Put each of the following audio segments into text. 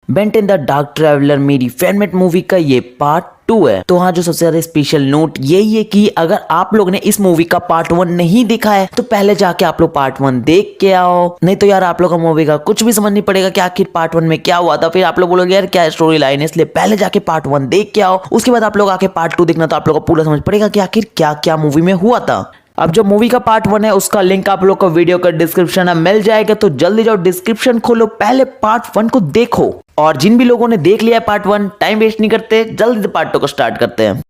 Ben 10 the dark traveller मेरी favourite movie का ये पार्ट 2 है। तो हाँ, जो सबसे ज्यादा स्पेशल नोट यही है कि अगर आप लोग ने इस मूवी का पार्ट 1 नहीं देखा है तो पहले जाके आप लोग पार्ट 1 देख के आओ, नहीं तो यार आप लोग को मूवी का कुछ भी समझ नहीं पड़ेगा कि आखिर पार्ट 1 में क्या हुआ था। फिर आप लोग बोलोगे यार क्या स्टोरी लाइन है, इसलिए पहले जाके पार्ट 1 देख के आओ, उसके बाद आप लोग आके पार्ट 2 देखना, तो आप लोग को पूरा समझ पड़ेगा कि आखिर क्या क्या मूवी में हुआ था। अब जो मूवी का पार्ट 1 है उसका लिंक आप लोग को वीडियो का डिस्क्रिप्शन में मिल जाएगा, तो जल्दी जाओ डिस्क्रिप्शन खोलो, पहले पार्ट 1 को देखो। और जिन भी लोगों ने देख लिया है पार्ट 1, टाइम वेस्ट नहीं करते, जल्दी से पार्ट 2 को स्टार्ट करते हैं।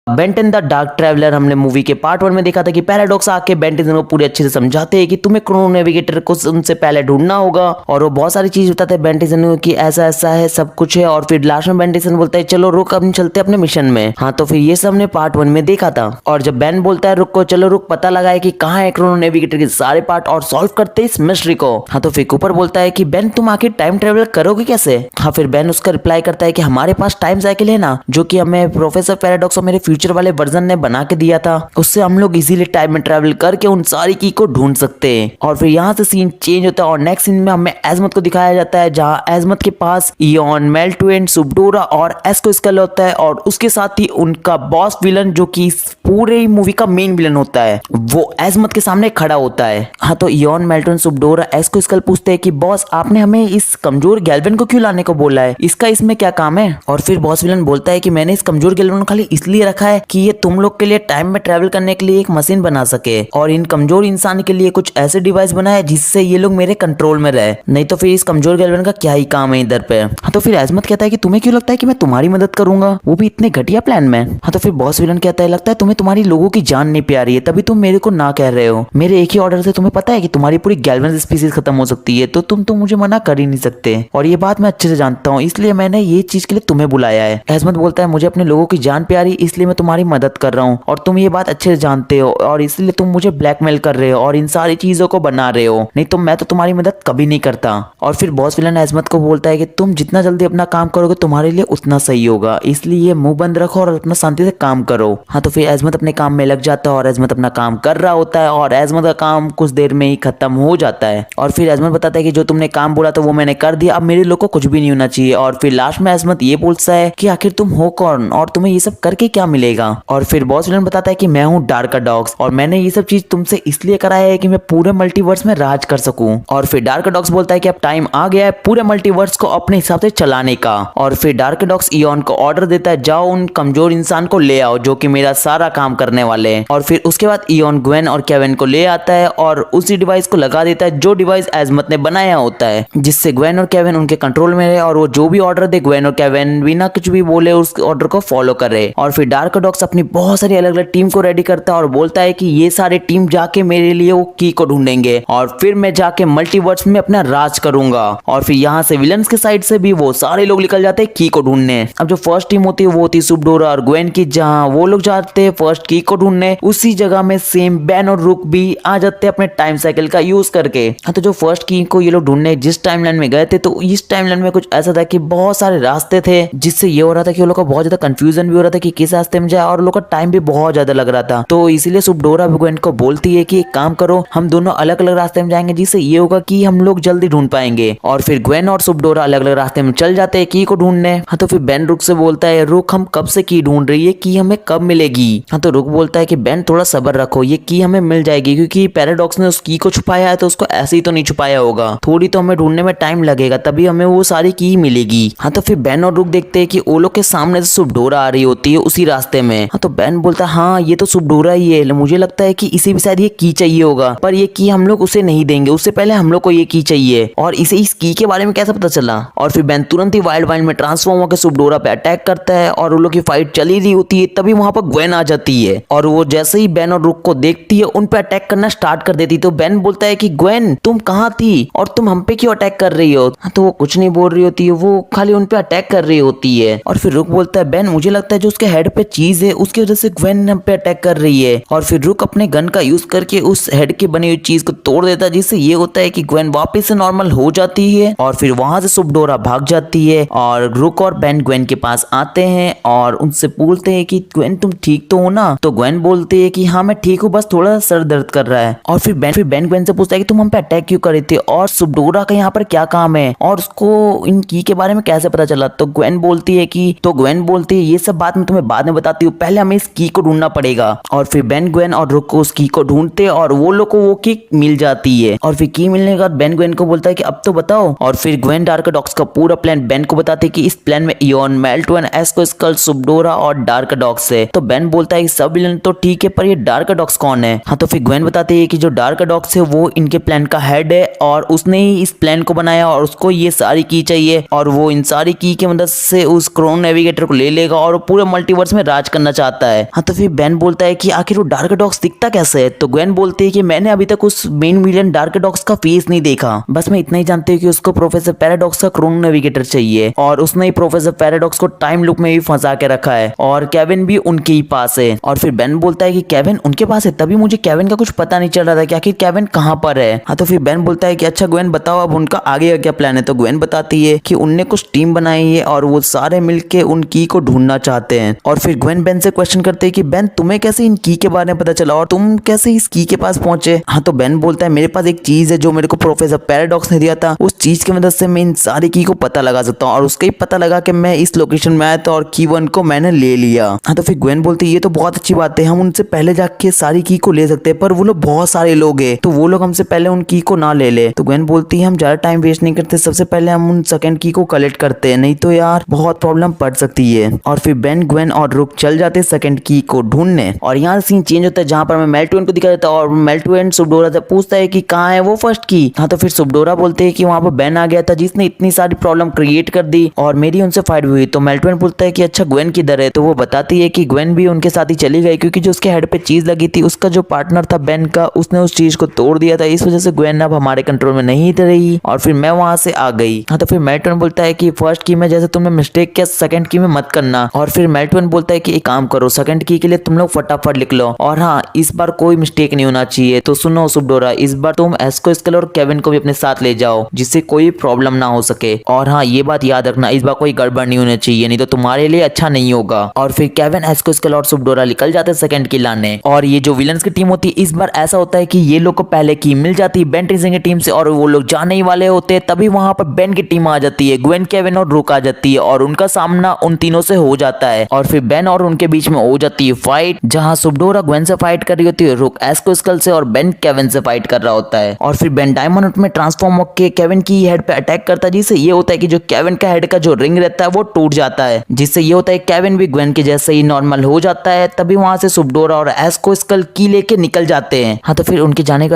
बेन 10 द डार्क ट्रैवलर हमने मूवी के पार्ट 1 में देखा था कि पैराडॉक्स आके बेन 10 को पूरे अच्छे से समझाते हैं कि तुम्हें क्रोनो नेविगेटर को उनसे पहले ढूंढना होगा, और वो बहुत सारी चीज बताते हैं बेन 10 को कि ऐसा ऐसा है, सब कुछ है। और फिर लास्ट में बेन 10 बोलता है चलो रुक, अब चलते अपने मिशन में। हाँ, तो फिर ये सब हमने पार्ट 1 में देखा था। और जब बेन बोलता है रुक को, चलो रुक, पता लगाए कि कहाँ है क्रोनो नेविगेटर के सारे पार्ट और सॉल्व करते इस मिस्ट्री को। हाँ, तो फिर कूपर बोलता है कि बेन तुम आखिर टाइम ट्रेवल करोगे कैसे। हाँ, फिर बेन उसका रिप्लाई करता है कि हमारे पास टाइम साइकिल है ना, जो कि हमें प्रोफेसर पैराडॉक्स और मेरे फ्यूचर वाले वर्जन ने बना के दिया था, उससे हम लोग इजीली टाइम में ट्रैवल करके उन सारी की को ढूंढ सकते हैं। और फिर यहाँ से सीन चेंज होता है और नेक्स्ट सीन में हमें एजमत को दिखाया जाता है, जहाँ एजमत के पास इयॉन, मेल्टवेन, सुबडोरा और एस्को स्कल होता है, और उसके साथ ही उनका बॉस विलन जो कि पूरे मूवी का मेन विलन होता है, वो एजमत के सामने खड़ा होता है। हाँ, तो इयॉन, मेल्टवेन, सुबडोरा, एस्को स्कल पूछते हैं कि बॉस आपने हमें इस कमजोर गैल्वेन को क्यों लाने को बोला है, इसका इसमें क्या काम है। और फिर बॉस विलन बोलता है कि मैंने इस कमजोर गैल्वेन को खाली इसलिए रखा है कि ये तुम लोग के लिए टाइम में ट्रैवल करने के लिए एक मशीन बना सके, और इन कमजोर इंसान के लिए कुछ ऐसे डिवाइस बनाए जिससे ये लोग मेरे कंट्रोल में रहे, नहीं तो फिर इस कमजोर गैल्वेन का क्या ही काम है इधर पे। हाँ, तो फिर एजमत कहता है कि तुम्हें क्यों लगता है कि मैं तुम्हारी मदद करूंगा, वो भी इतने घटिया प्लान में। हाँ, तो फिर बॉस विलन कहता है लगता है तुम्हें तुम्हारी लोगों की जान नहीं प्यारी है, तभी तुम मेरे को ना कह रहे हो। मेरे एक ही ऑर्डर से तुम्हें पता है कि तुम्हारी पूरी गैल्वेन स्पीसीज खत्म हो सकती है, तो तुम तो मुझे मना कर ही नहीं सकते, और ये बात मैं अच्छे से जानता हूँ, इसलिए मैंने ये चीज के लिए तुम्हें बुलाया है। एजमत बोलता है मुझे अपने लोगों की जान प्यारी, इसलिए मैं तुम्हारी मदद कर रहा हूँ, और तुम ये बात अच्छे से जानते हो, और इसलिए तुम मुझे ब्लैकमेल कर रहे हो और इन सारी चीजों को बना रहे हो, नहीं तो मैं तो तुम्हारी मदद कभी नहीं करता। और फिर बॉस विलन एजमत को बोलता है कि तुम जितना जल्दी अपना काम करोगे तुम्हारे लिए उतना सही होगा, इसलिए मुंह बंद रखो और अपना शांति से काम करो। हाँ, तो फिर एजमत अपने काम में लग जाता है और एजमत अपना काम कर रहा होता है, और एजमत का काम कुछ देर में ही खत्म हो जाता है। और फिर एजमत बताता है कि जो तुमने काम बोला था वो मैंने कर दिया, अब मेरे लोग को कुछ भी नहीं होना चाहिए। और फिर लास्ट में एजमत ये बोलता है कि आखिर तुम हो कौन और तुम्हें ये सब करके क्या मिलेगा। और फिर बॉस विलन बताता है कि मैं हूँ डार्काडॉक्स, और मैंने ये सब चीज तुमसे इसलिए कराया है कि मैं पूरे मल्टीवर्स में राज कर सकूं। और फिर डार्काडॉक्स बोलता है कि अब टाइम आ गया है पूरे मल्टीवर्स को अपने हिसाब से चलाने का। और फिर डार्काडॉक्स इयॉन को ऑर्डर देता है जाओ उन कमजोर इंसान को ले आओ जो कि मेरा सारा काम करने वाले हैं। और फिर उसके बाद इयॉन ग्वेन और केविन को ले आता है और उसी डिवाइस को लगा देता है जो डिवाइस एजमत ने बनाया होता है, जिससे ग्वेन और केविन उनके कंट्रोल में रहे, और वो जो भी ऑर्डर दे ग्वेन और केविन बिना कुछ भी बोले उस ऑर्डर को फॉलो करे। और फिर डार्काडॉक्स अपनी बहुत सारी अलग अलग टीम को रेडी करता है और बोलता है कि ये सारे टीम जाके मेरे लिए वो की को ढूंढेंगे, और फिर मैं जाके मल्टीवर्स में अपना राज करूंगा। और फिर यहाँ से विलन्स के साइड से भी वो सारे लोग निकल जाते हैं की को ढूंढने। अब जो फर्स्ट टीम होती है वो होती है सुबडोरा और ग्वेन की, जहाँ वो लोग जाते हैं फर्स्ट की को ढूंढने, उसी जगह में सेम बेन और रुक भी आ जाते हैं अपने टाइम साइकिल का यूज करके। हाँ, तो जो फर्स्ट की को ये लोग ढूंढने जिस टाइमलाइन में गए थे, तो इस टाइमलाइन में कुछ ऐसा था कि बहुत सारे रास्ते थे, जिससे ये हो रहा था कि वो लोग को बहुत ज्यादा कंफ्यूजन भी हो रहा था कि किस रास्ते में जाए, और लोग का टाइम भी बहुत ज्यादा लग रहा था। तो इसीलिए सुबडोरा ग्वेन को बोलती है कि एक काम करो, हम दोनों अलग अलग रास्ते में जाएंगे, जिससे ये होगा कि हम लोग जल्दी ढूंढ पाएंगे। और फिर ग्वेन और सुबडोरा अलग अलग रास्ते में चल जाते हैं की को ढूंढने। हाँ, तो फिर बेन रुक से बोलता है रुक हम कब से की ढूंढ रही है, की हमें कब मिलेगी। हाँ, तो रुक बोलता है कि बेन थोड़ा सब्र रखो, ये की हमें मिल जाएगी, क्योंकि पैराडॉक्स ने उस की को छुपाया है, तो उसको ऐसे ही तो नहीं छुपाया होगा, थोड़ी तो हमें ढूंढने में टाइम लगेगा, तभी हमें वो सारी की मिलेगी। हाँ, तो फिर बेन और रुक देखते हैं कि वो लोग के सामने से सुबडोरा आ रही होती है उसी रास्ते में। हाँ, तो बेन बोलता है हाँ ये तो सुबडोरा ही है, मुझे लगता है कि इसे भी शायद ये की चाहिए होगा, पर ये की हम लोग उसे नहीं देंगे, उससे पहले हम लोग को ये की चाहिए, और इसे इस की के बारे में कैसे पता चला। और फिर बेन तुरंत ही वाइल्ड वाइल्ड में ट्रांसफॉर्म होकर सुबडोरा पे अटैक करता है, और उन लोग की फाइट चली रही होती है, तभी वहां पर ग्वेन आ जाती है, और वो जैसे ही बेन और रुक को देखती है उन पे अटैक करना स्टार्ट कर देती है। तो बेन बोलता है कि ग्वेन तुम कहाँ थी और तुम हम पे क्यों अटैक कर रही हो। तो वो कुछ नहीं बोल रही होती है, वो खाली उन पे अटैक कर रही होती है। और फिर रुक बोलता है बेन मुझे लगता है जो उसके हेड पे चीज है उसकी वजह से ग्वेन पे अटैक कर रही है। और फिर रुक अपने गन का यूज करके उस हेड की बनी हुई चीज को तोड़ देता है, जिससे ये होता है कि ग्वेन वापस से नॉर्मल हो जाती है। और फिर वहां से सुबडोरा भाग जाती है और रुक और बेन ग्वेन के पास आते हैं और उनसे पूछते हैं कि ग्वेन तुम ठीक तो हो ना। तो ग्वेन बोलती है कि हाँ मैं ठीक हूँ, बस थोड़ा सर दर्द कर रहा है। और फिर बेन ग्वेन से पूछता है कि तुम हम पे अटैक क्यों करे थे और सुबडोरा का यहाँ पर क्या काम है और उसको इन की के बारे में कैसे पता चला। तो ग्वेन बोलती है ये सब बात मैं तुम्हें बाद में बताती हूँ, पहले हमें इस की को ढूंढना पड़ेगा। और फिर बेन ग्वेन और रुक उस की को ढूंढते और वो लोग को वो की मिल जाती है। और फिर की मिलने के बाद बेन ग्वेन को बोलता है कि अब तो बताओ। और फिर ग्वेन डार्कडॉक्स का पूरा प्लान बेन को बताते हैं कि इस प्लान में इयॉन, मेल्टवन, एस्को, स्कल, सुबडोरा और डार्कडॉक्स है। तो बेन बोलता है कि सब विलन तो ठीक है पर ये डार्कडॉक्स कौन है। हाँ तो फिर ग्वेन बताती है कि जो डार्कडॉक्स है वो इनके प्लान का हेड है और उसने ही इस प्लान को बनाया और उसको ये सारी की चाहिए और वो इन सारी की मदद से उस क्रोन नेविगेटर को ले लेगा और वो पूरे मल्टीवर्स में राज करना चाहता है। हाँ तो फिर बेन बोलता है कि आखिर वो डार्कडॉक्स दिखता कैसे है। तो ग्वेन बोलती है कि मैंने अभी तक उस मेन विलन डार्कडॉक्स का फेस नहीं देखा, बस मैं इतना ही जानती हूँ कि उसको प्रोफेसर पैराडॉक्स का क्रोन नेविगेटर चाहिए और उसने ही प्रोफेसर पैराडॉक्स को टाइम लूप में भी फंसा के रखा है और केविन भी उनके ही पास है। और फिर बेन बोलता है कि केविन उनके पास है, तभी मुझे केविन का कुछ पता नहीं चल रहा था कि आखिर केविन कहाँ पर है। हाँ तो फिर बेन बोलता है कि अच्छा ग्वेन बताओ अब उनका आगे का क्या प्लान है। तो ग्वेन बताती है कि उनने कुछ टीम बनाई है और वो सारे मिलके उन की को ढूंढना चाहते हैं। और फिर ग्वेन बेन से क्वेश्चन करते हैं कि बेन तुम्हें कैसे इन की के बारे में पता चला और तुम कैसे इस की के पास पहुंचे। हाँ तो बेन बोलता है मेरे पास एक चीज है जो मेरे को प्रोफेसर पैराडॉक्स ने दिया था, उस चीज की मदद से मैं इन सारी की को पता लगा सकता हूँ और उसका ही पता लगा कि मैं इस लोकेशन में आया था और की वन को मैंने ले लिया। हाँ तो फिर ग्वेन बोलती है ये तो बहुत अच्छी बात है, हम उनसे पहले जाके सारी की को ले सकते हैं पर वो लोग बहुत सारे लोग हैं तो वो लोग हमसे पहले उन की को ना ले ले। तो ग्वेन बोलती है हम ज्यादा टाइम वेस्ट नहीं करते, सबसे पहले हम उन सेकंड की को कलेक्ट करते हैं, नहीं तो यार बहुत प्रॉब्लम पड़ सकती है। और फिर बेन ग्वेन और रुक चल जाते सेकंड की को ढूंढने। और यहाँ सीन चेंज होता है जहाँ पर हमें मेल्टवन को दिखा देता है और मेल्टवन सुबडोरा से पूछता है कि कहाँ है वो फर्स्ट की। हाँ तो फिर सुबडोरा बोलते हैं कि वहाँ पर बेन आ गया था जिसने इतनी सारी प्रॉब्लम क्रिएट कर दी और मेरी उनसे फाइट हुई। तो मेल्टवन बोलता है कि अच्छा ग्वेन किधर है। तो वो बताती है कि ग्वेन भी उनके साथ ही चली गई क्योंकि जो उसके हेड पे चीज लगी थी उसका जो पार्टनर था बेन का उसने उस चीज को तोड़ दिया था, इस वजह से ग्वेन अब हमारे कंट्रोल में नहीं रही और फिर मैं वहां से आ गई। हाँ तो फिर मेल्टवन बोलता है कि फर्स्ट की में जैसे तुमने मिस्टेक किया सेकंड की में मत करना। और फिर मेल्टवन बोलता है कि एक काम करो सेकंड की के लिए तुम लोग फटाफट लिख लो और हाँ इस बार कोई मिस्टेक नहीं होना चाहिए। तो सुनो सुबडोरा इस बार तुम एस्को, स्कल और केविन को भी अपने साथ ले जाओ जिससे कोई प्रॉब्लम ना हो सके और हाँ ये बात याद रखना इस बार कोई गड़बड़ नहीं होनी चाहिए, नहीं तो तुम्हारे लिए अच्छा नहीं होगा। और फिर केविन, एस्को, स्कल और सुबडोरा निकल जाते सेकंड की लाने। और ये जो विलन्स की टीम होती है इस बार ऐसा होता है कि ये लोग को पहले की मिल जाती है बेन टेंसिंग की टीम से और वो लोग जाने ही वाले होते हैं, तभी वहां पर बेन की टीम आ जाती है, ग्वेन, केविन और रुक आ जाती है और उनका सामना उन तीनों से हो जाता है। और फिर बेन और उनके बीच में हो जाती है फाइट जहां सुबडोरा ग्वेन से फाइट कर रही होती है, रुक एस्को, स्कल से और बेन केविन से फाइट कर रहा होता है। और फिर बेन डायमंड में ट्रांसफॉर्म होकर केविन की हेड पे अटैक करता है जिससे ये होता है कि जो केविन का हेड का जो रिंग रहता है वो टूट जाता है, जिससे ये होता है केविन भी ग्वेन के जैसे ही नॉर्मल हो जाता है। तभी वहां से सुबडोरा और एस्को, स्कल की लेके निकल जाते हैं। हाँ तो फिर उनके जाने के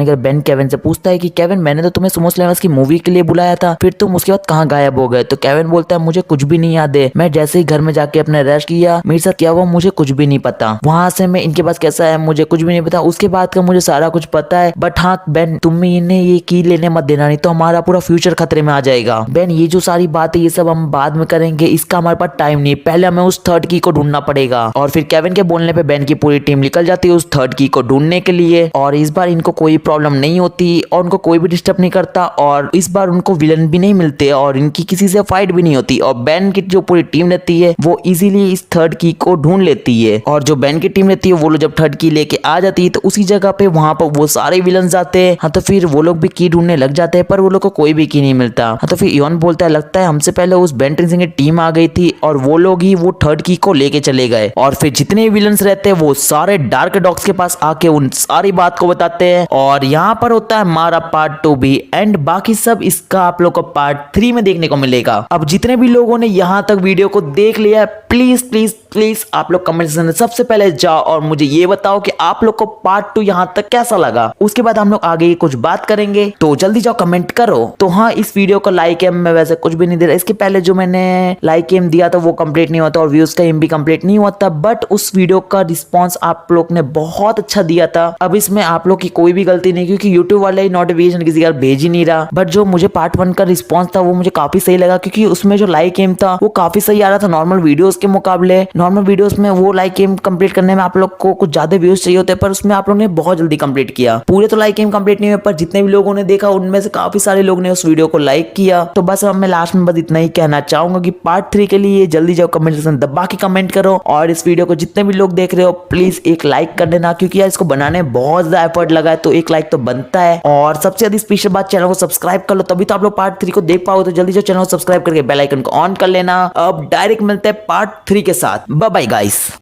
बाद बेन केविन से पूछता है कि केविन मैंने तो तुम्हें सुमो स्लैमर्स की मूवी के लिए बुलाया था, फिर तुम उसके बाद कहाँ गायब हो गए। तो केविन बोलता है मुझे कुछ भी नहीं याद है, मैं जैसे ही घर में जाके अपने रेस्ट किया मेरे साथ क्या हुआ मुझे कुछ भी नहीं पता, वहां से मैं इनके पास कैसा है मुझे कुछ भी नहीं पता, उसके बाद का मुझे सारा कुछ पता है। बट हाँ बेन तुम इन्हें ये की लेने मत देना, नहीं तो हमारा पूरा फ्यूचर खतरे में आ जाएगा। बेन ये जो सारी बात है ये सब हम बाद में करेंगे, इसका हमारे पास टाइम नहीं, पहले हमें उस थर्ड की को ढूंढना पड़ेगा। और फिर केविन के बोलने पे बेन की पूरी टीम निकल जाती है उस थर्ड की को ढूंढने के लिए और इस बार इनको कोई प्रॉब्लम नहीं होती और उनको कोई भी डिस्टर्ब नहीं करता और इस बार उनको विलन भी नहीं मिलते और इनकी किसी से फाइट भी नहीं होती और बेन की जो पूरी टीम रहती है वो इजीली इस थर्ड की को ढूंढ लेती है। और जो बेन की टीम रहती है वो लोग जब थर्ड की लेके आ जाती है तो उसी जगह पे वहां पर वो सारे विलन जाते हैं। हाँ तो फिर वो लोग भी की ढूंढने लग जाते हैं पर वो लोग को कोई भी की नहीं मिलता। हाँ तो फिर इयॉन बोलता है लगता है हमसे पहले उस बेन टेंसिंग की टीम आ गई थी और वो लोग ही वो थर्ड की को लेके चले गए और फिर जितने विलन्स रहते हैं वो सारे डार्कडॉक्स के पास आके उन सारी बात को बताते हैं और यहाँ पर होता है हमारा पार्ट 2 भी एंड बाकी सब इसका आप लोग को पार्ट 3 में देखने को मिलेगा। अब जितने भी लोगों ने यहाँ तक वीडियो को देख लिया प्लीज प्लीज प्लीज आप लोग कमेंट सेक्शन में सबसे पहले जाओ और मुझे ये बताओ कि आप लोग को पार्ट 2 यहाँ तक कैसा लगा, उसके बाद हम लोग आगे कुछ बात करेंगे तो जल्दी जाओ कमेंट करो। तो हाँ इस वीडियो को लाइक एम में वैसे कुछ भी नहीं दे रहा, इसके पहले जो मैंने लाइक एम दिया था वो कंप्लीट नहीं होता और व्यूज का एम भी कंप्लीट नहीं होता, बट उस वीडियो का रिस्पॉन्स आप लोग ने बहुत अच्छा दिया था। अब इसमें आप लोग की कोई भी गलती नहीं क्योंकि यूट्यूब वाले ही नोटिफिकेशन किसी का भेज ही नहीं रहा, बट जो मुझे पार्ट 1 का रिस्पॉन्स था वो मुझे काफी सही लगा क्योंकि उसमें जो लाइक एम था वो काफी सही आ रहा था नॉर्मल वीडियो वीडियोस के मुकाबले नॉर्मल वीडियोस में वो लाइक गेम कंप्लीट करने में आप लोग को कुछ ज्यादा व्यूज चाहिए होते हैं, पर उसमें आप लोगों ने बहुत जल्दी कंप्लीट किया। पूरे तो लाइक गेम कंप्लीट नहीं हुए, पर जितने भी लोगों ने देखा उनमें से काफी सारे लोग ने उस वीडियो को लाइक किया। तो बस अब मैं लास्ट में बस इतना ही कहना चाहूंगा कि पार्ट 3 के लिए जल्दी जाओ कमेंट सेक्शन दबा के कमेंट करो, और इस वीडियो को जितने भी लोग देख रहे हो प्लीज एक लाइक कर देना, क्योंकि यार इसको बनाने में बहुत ज्यादा एफर्ट लगा है, तो एक लाइक तो बनता है। और सबसे ज्यादा स्पेशल बात, चैनल को सब्सक्राइब कर लो, तभी तो आप लोग पार्ट 3 को देख पाओ। तो जल्दी से चैनल को सब्सक्राइब करके बेल आइकन को ऑन कर लेना। अब डायरेक्ट मिलते हैं पार्ट 3 के साथ। Bye bye guys.